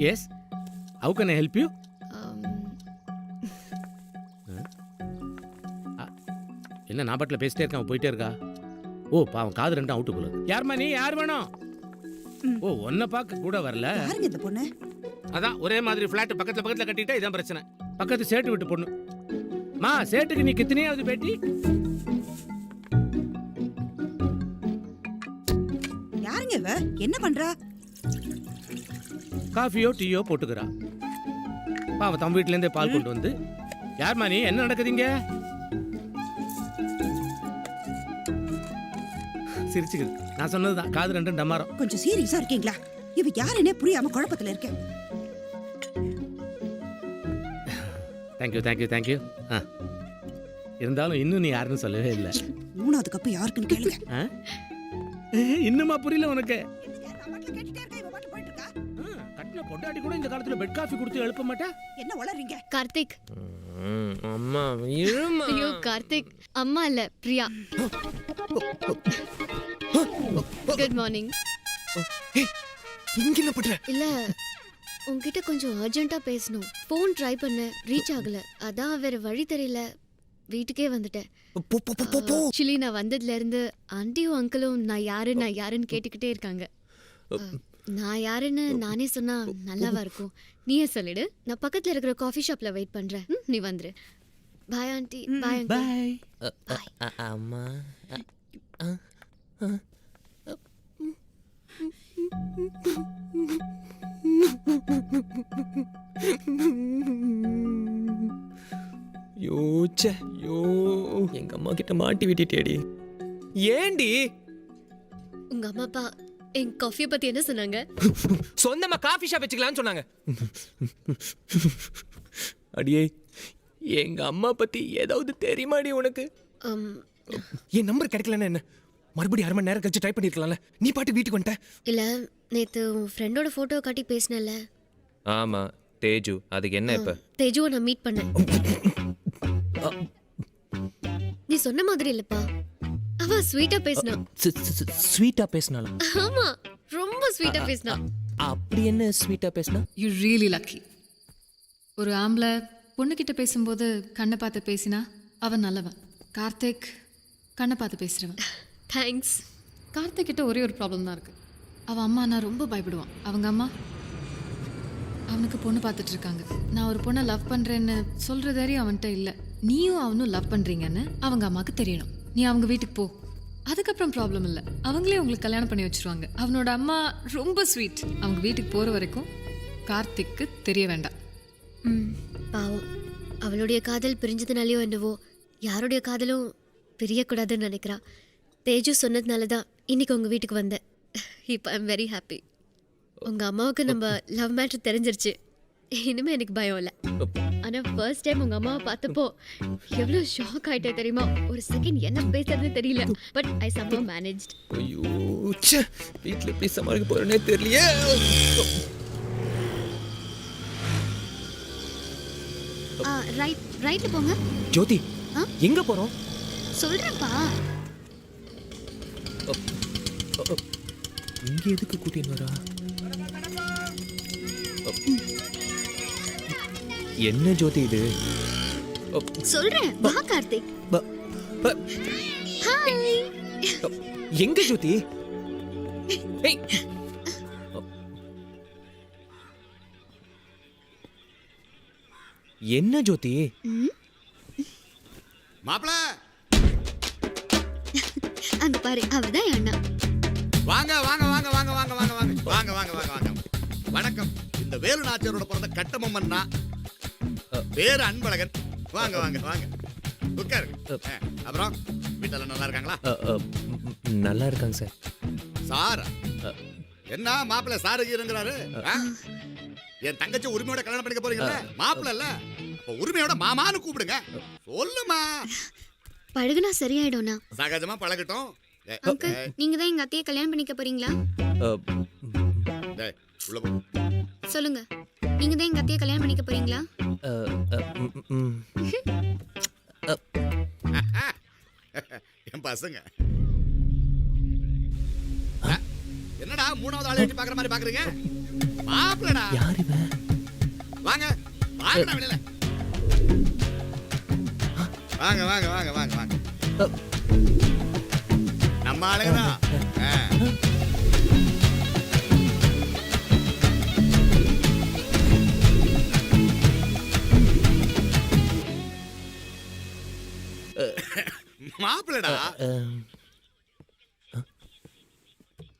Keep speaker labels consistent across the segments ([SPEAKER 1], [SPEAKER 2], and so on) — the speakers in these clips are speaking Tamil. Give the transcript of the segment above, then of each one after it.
[SPEAKER 1] S, how can I help you? என்ன நான் பாட்டில் பேசிட்டே இருக்கேன், அவன் போயிட்டே இருக்கா. ஓ பாவம், காது ரெண்டும் அவுட்டு போல. யாருமா நீ? யார் வேணும்? ஓ உன்னை பார்க்க கூட வரல.
[SPEAKER 2] யாருங்க இந்த பொண்ணு?
[SPEAKER 1] அதான் ஒரே மாதிரி ஃபிளாட் பக்கத்துல கட்டிட்டா இதான் பிரச்சனை. பக்கத்து சேட்டு விட்டு பொண்ணு. மா சேட்டுக்கு நீ கித்தனையாவது பேட்டி?
[SPEAKER 2] யாருங்க இவ? என்ன பண்றா?
[SPEAKER 1] காஃபியோ டீயோ போட்டுக்கிறா. பாவம் தம் வீட்டுல இருந்தே பால் கொண்டு வந்து. யார்மா நீ? என்ன நடக்குதுங்க? சிரிச்சுக்குது. நான் சொன்னதுதான், காது ரெண்டும் டமாரம்.
[SPEAKER 2] கொஞ்சம் சீரியஸா இருக்கீங்களா? இவ யாருன்னே புரியாம குழப்பத்துல இருக்கேன்.
[SPEAKER 1] தேங்க்யூ. இருந்தாலும் இன்னும் நீ யாருன்னு சொல்லவே இல்லை.
[SPEAKER 2] 3வது கப்பு யாருக்குன்னு கேளுங்க.
[SPEAKER 1] இன்னுமா புரியல உனக்கு? கட்டின பொண்டாட்டி கூட இந்த காலத்துல பெட் காஃபி கொடுத்து எழுப்ப மாட்டா.
[SPEAKER 2] என்ன வளர்றீங்க?
[SPEAKER 3] கார்த்திக்.
[SPEAKER 4] அம்மா இருமா.
[SPEAKER 3] ஐயோ கார்த்திக், அம்மா இல்ல பிரியா. Good morning.
[SPEAKER 4] இங்க என்ன பண்ற?
[SPEAKER 3] இல்ல உன்கிட்ட கொஞ்சம் அர்ஜென்ட்டா பேசணும். ஃபோன் ட்ரை பண்ண ரீச் ஆகல. அதான் வேற வழி தெரியல, வீட்டுக்கே வந்துட்டேன். ஆக்சுவலி நான் வந்ததுல இருந்து ஆண்டியும் அங்கிளும் நான் யாருன்னு கேட்டுக்கிட்டே இருக்காங்க. நான் யாருன்னு நானே சொன்னா நல்லாவா இருக்கும்? நீயே சொல்லிடு. நான் பக்கத்துல இருக்கிற காஃபி ஷாப்ல வெயிட் பண்றேன். நீ வந்துரு. Bye aunty. Bye
[SPEAKER 1] bye.
[SPEAKER 4] அம்மா எங்க அம்மா கிட்ட மாட்டி விட்டுட்டேடி. ஏண்டி?
[SPEAKER 3] உங்க அம்மா அப்பா என் காஃபியை பத்தி என்ன சொன்னாங்க?
[SPEAKER 4] சொந்தமா காஃபி ஷாப் வச்சுக்கலாம்னு சொன்னாங்க. அடியே, எங்க அம்மா பத்தி ஏதாவது தெரியுமாடி உனக்கு? என் நம்பர் கிடைக்கலன்னா என்ன, மறுபடியும் 1/2 மணி நேரம் கழிச்சு ட்ரை பண்ணிருக்கலாம்ல. நீ பாட்டு வீட்டுக்கு வந்துட்ட.
[SPEAKER 3] இல்ல நேத்து உன் ஃப்ரெண்டோட போட்டோ காட்டி பேசினல.
[SPEAKER 4] ஆமா தேஜு. அதுக்கு என்ன இப்ப?
[SPEAKER 3] தேஜுவை நான் மீட் பண்ணேன். நீ சொன்ன மாதிரி இல்லப்பா, அவ ஸ்வீட்டா பேசினா.
[SPEAKER 4] ஸ்வீட்டா பேசினால?
[SPEAKER 3] ஆமா, ரொம்ப ஸ்வீட்டா பேசினா.
[SPEAKER 4] அப்படி என்ன ஸ்வீட்டா பேசினா?
[SPEAKER 5] You really lucky. ஒரு ஆம்பளை பொண்ணுகிட்ட பேசும்போது கண்ணை பார்த்து பேசினா அவன் நல்லவன். கார்த்திக் கண்ணை பார்த்து பேசுறவன்.
[SPEAKER 3] தேங்க்ஸ்.
[SPEAKER 5] கார்த்திக் கிட்ட ஒரே ஒரு ப்ராப்ளம் தான் இருக்கு. அவன் அம்மா நான் ரொம்ப பயப்படுவான். அவங்க அம்மா அவனுக்கு பொண்ணு பார்த்துட்டு இருக்காங்க. நான் ஒரு பொண்ணை லவ் பண்றேன்னு சொல்ற தைரியம் அவன்கிட்ட இல்லை. நீயும் அவனும் லவ் பண்றீங்கன்னு அவங்க அம்மாவுக்கு தெரியணும். நீ அவங்க வீட்டுக்கு போ, அதுக்கப்புறம் ப்ராப்ளம் இல்லை. அவங்களே உங்களுக்கு கல்யாணம் பண்ணி வச்சிருவாங்க. அவனோட அம்மா ரொம்ப ஸ்வீட். அவங்க வீட்டுக்கு போற வரைக்கும் கார்த்திக்கு தெரிய வேண்டாம்.
[SPEAKER 3] பாவம், அவளுடைய காதல் பிரிஞ்சதுனாலையோ என்னவோ யாருடைய காதலும் பிரியக்கூடாதுன்னு நினைக்கிறா. தேஜு சொன்னதுனால தான் இன்னைக்கு உங்க வீட்டுக்கு வந்தேன். இப்போ ஐ எம் வெரி ஹாப்பி. உங்க அம்மாவுக்கு நம்ம லவ் மேட்டர் தெரிஞ்சிருச்சு. இனிமே எனக்கு பயம் இல்லை. ஆனா ஃபர்ஸ்ட் டைம் உங்க அம்மாவை பார்த்தப்போ எவ்வளவு ஷாக் ஆயிட்டே தெரியுமா? ஒரு செகண்ட் என்ன பேசுறதுன்னு தெரியல. But I somehow managed.
[SPEAKER 4] ஐயோ ச்சே, வீட்ல எப்படி சமாளிக்க போறேனே தெரியலையே.
[SPEAKER 3] ரைட்ல போங்க.
[SPEAKER 4] ஜோதி, எங்க போறோம்?
[SPEAKER 3] சொல்றேன்ப்பா.
[SPEAKER 4] இங்க எதுக்கு கூட்டிட்டு வரா? என்ன ஜோதி இது?
[SPEAKER 3] சொல்றேன் வா கார்த்திக். ஹாய்.
[SPEAKER 4] எங்க ஜோதி? ஏய், என்ன ஜோதி?
[SPEAKER 6] மாப்ள
[SPEAKER 3] அங்க பாரு, அவர்தான் என் அண்ணா.
[SPEAKER 6] வாங்க வாங்க வாங்க வாங்க வாங்க வாங்க வாங்க வாங்க வாங்க வாங்க வாங்க. வணக்கம். இந்த வேலு நாச்சியாரோட பிறந்த கட்டமம்மன்னா பேரு அன்பழகன். வாங்க வாங்க வாங்க உட்காரு. அப்புறம் வீட்டெல்லாம் நல்லா இருக்காங்களா?
[SPEAKER 4] நல்லா இருக்காங்க சார்.
[SPEAKER 6] சாரா என்ன மாப்பிள்ள சாரு இருங்கிறாரு? என் தங்கச்சி உரிமையோட கல்யாணம் பண்ணிக்க போறீங்கல்ல? மாப்பிள்ள இல்ல, உரிமையோட மாமான்னு கூப்பிடுங்க. சொல்லுமா.
[SPEAKER 3] பழகுனா சரியாயிடும்னா?
[SPEAKER 6] சகஜமா பழகட்டும்.
[SPEAKER 3] அங்கிள், நீங்க தான் எங்க அத்தையை கல்யாணம் பண்ணிக்க போறீங்களா?
[SPEAKER 6] உள்ள போ.
[SPEAKER 3] சொல்லுங்க, நீங்க தான் எங்க அத்தையை கல்யாணம் பண்ணிக்க போறீங்களா?
[SPEAKER 6] என் பசங்க என்னடா 3வது ஆளை எட்டி பாக்குற மாதிரி பாக்குறீங்க? மாப்பிளடா
[SPEAKER 4] யார் இவன்?
[SPEAKER 6] வாங்க வாங்கடா வெளியில வாங்க வாங்க வாங்க வாங்க வாங்க நம்ம ஆளுங்கதான் மாப்பிளடா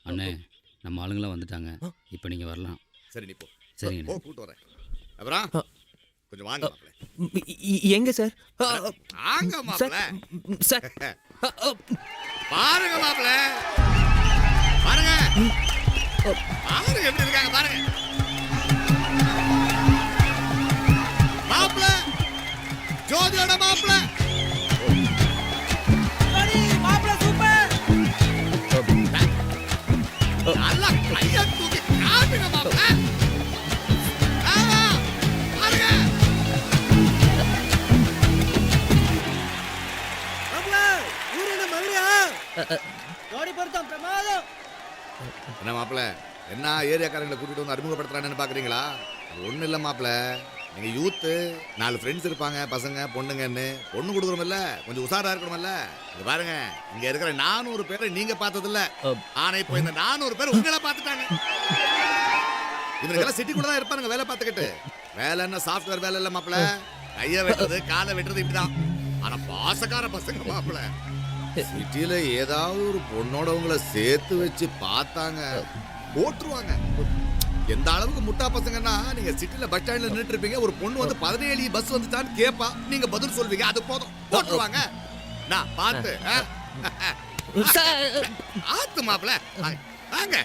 [SPEAKER 7] அண்ணே நம்ம ஆளுங்களாம் வந்துட்டாங்க இப்போ நீங்கள் வரலாம்.
[SPEAKER 6] சரி நீ போ
[SPEAKER 7] சரிங்கண்ணே.
[SPEAKER 6] போ கூட்டு வரேன் அப்புறம் கொஞ்சம் வாங்க மாப்பிள
[SPEAKER 4] எங்க சார்?
[SPEAKER 6] வாங்க மாப்பிள
[SPEAKER 4] சார்
[SPEAKER 6] பாருங்க மாப்பிள பாருங்க பாருங்க எப்படி இருக்காங்க பாருங்க மாப்பிள ஜோதியோட மாப்பிள நல்லா கைய தூக்கி காட்டுங்க மாப்பிள பாருங்க என்ன மாப்பிள என்ன ஏரியாக்காரங்களை கூட்டிட்டு வந்து அறிமுகப்படுத்துறான்னு பாக்குறீங்களா? ஒண்ணு இல்ல மாப்பிள, நீங்க யூத்து 4 ஃப்ரெண்ட்ஸ் இருப்பாங்க, பசங்க பொண்ணுங்கன்னு பொண்ணு கொடுக்குறோம்ல, கொஞ்சம் உஷாரா இருக்கணும்ல. இது பாருங்க, இங்க இருக்கிற 400 பேரை நீங்க பார்த்தது இல்ல, ஆனா இப்போ இந்த 400 பேர் உங்களை பார்த்துட்டாங்க. இவங்க சிட்டிக்குள்ள தான் இருப்பாங்க வேலை பார்த்துக்கிட்டு. வேலை என்ன சாஃப்ட்வேர் வேலை இல்ல மாப்பிள, கைய வெட்டுறது காலை வெட்டுறது இப்படிதான். ஆனா பாசக்கார பசங்க மாப்பிள, சிட்டியில ஏதாவது ஒரு பொண்ணோட உங்களை சேர்த்து வச்சு பார்த்தாங்க போட்டுருவாங்க. எந்த அளவுக்கு முட்டா பசங்கன்னா, நீங்க சிட்டில பஸ் ஸ்டாண்ட்ல நின்னுட்டு இருப்பீங்க, ஒரு பொண்ணு வந்து 17 பஸ் வந்துட்டான்னு கேப்பா, நீங்க பதில் சொல்வீங்க, அது போதும் போட்டுருவாங்க. நான் பார்த்து ஆத்து மாப்பிள வாங்க